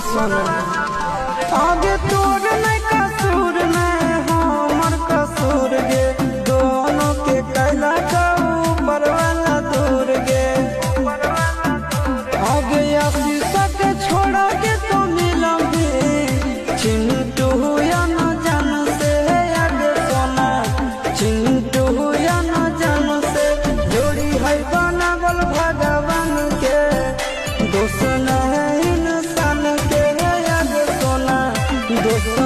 सोना आगे तोर नहीं कसूर नहीं हमर कसूर गे दोनों के कैला ऊपर वाला दूर गे आगे आशीषा के छोड़ा के तो मिलम भी चिंटू या न जान से आगे सोना चिंटू या न जान से जोड़ी है बनावल भगवान के दोस्त नहीं इंसान के आगे सोना दोस्त